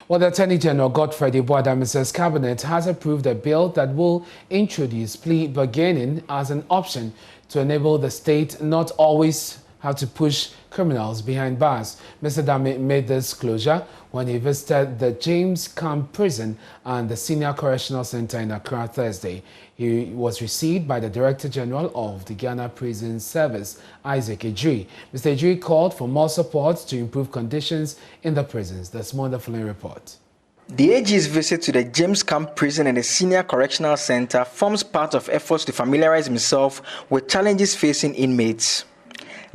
Well, the Attorney General Godfrey Boadamisa's cabinet has approved a bill that will introduce plea bargaining as an option to enable the state not always have to push criminals behind bars. Mr. Dami made this closure when he visited the James Camp Prison and the Senior Correctional Center in Accra Thursday. He was received by the Director General of the Ghana Prison Service, Isaac Ejiri. Mr. Ejiri called for more support to improve conditions in the prisons. That's more the following report. The AG's visit to the James Camp Prison and the Senior Correctional Center forms part of efforts to familiarize himself with challenges facing inmates.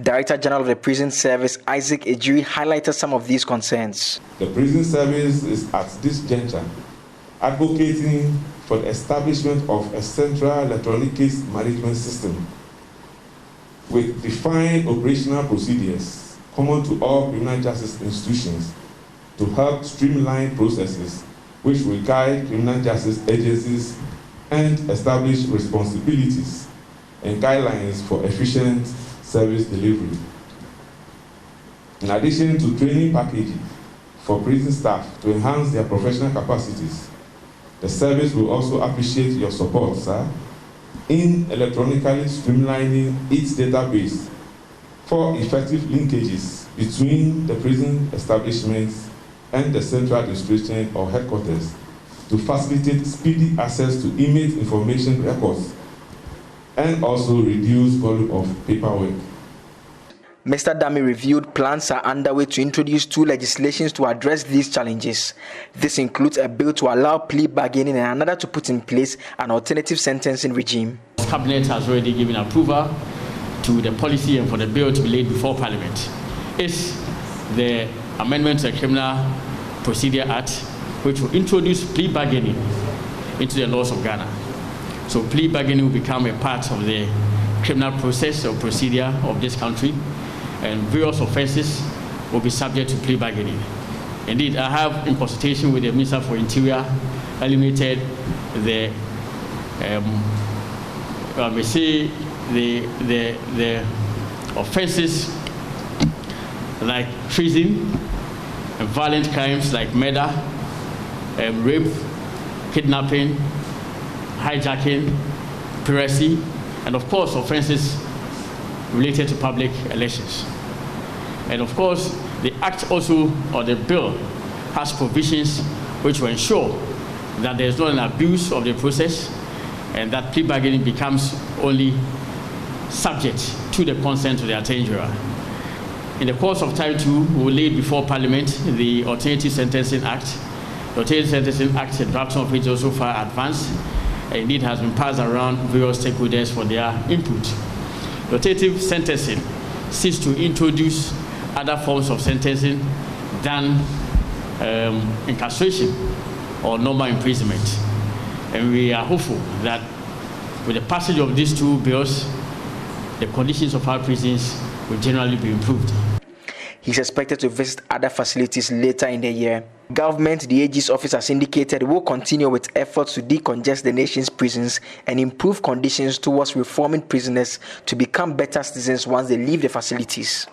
Director General of the Prison Service, Isaac Ejiri, highlighted some of these concerns. The prison service is at this juncture advocating for the establishment of a central electronic case management system with defined operational procedures common to all criminal justice institutions to help streamline processes which will guide criminal justice agencies and establish responsibilities and guidelines for efficient service delivery. In addition to training packages for prison staff to enhance their professional capacities, the service will also appreciate your support, sir, in electronically streamlining its database for effective linkages between the prison establishments and the central administration or headquarters to facilitate speedy access to inmate information records and also reduce volume of paperwork. Mr. Dami revealed plans are underway to introduce two legislations to address these challenges. This includes a bill to allow plea bargaining and another to put in place an alternative sentencing regime. The Cabinet has already given approval to the policy and for the bill to be laid before Parliament. It's the amendment to the Criminal Procedure Act, which will introduce plea bargaining into the laws of Ghana. So plea bargaining will become a part of the criminal process or procedure of this country, and various offenses will be subject to plea bargaining. Indeed, I have, in consultation with the Minister for Interior, eliminated the offenses like treason and violent crimes like murder, rape, kidnapping, hijacking, piracy, and of course offenses related to public elections. And of course, the act also, or the bill, has provisions which will ensure that there is not an abuse of the process and that plea bargaining becomes only subject to the consent of the Attorney General. In the course of time too, we will lay before Parliament the Alternative Sentencing Act. The Alternative Sentencing Act, the drafting of which is also far advanced, and indeed has been passed around various stakeholders for their input. The alternative sentencing seeks to introduce other forms of sentencing than incarceration or normal imprisonment. And we are hopeful that with the passage of these two bills, the conditions of our prisons will generally be improved. He's expected to visit other facilities later in the year. Government, the AG's office has indicated, will continue with efforts to decongest the nation's prisons and improve conditions towards reforming prisoners to become better citizens once they leave the facilities.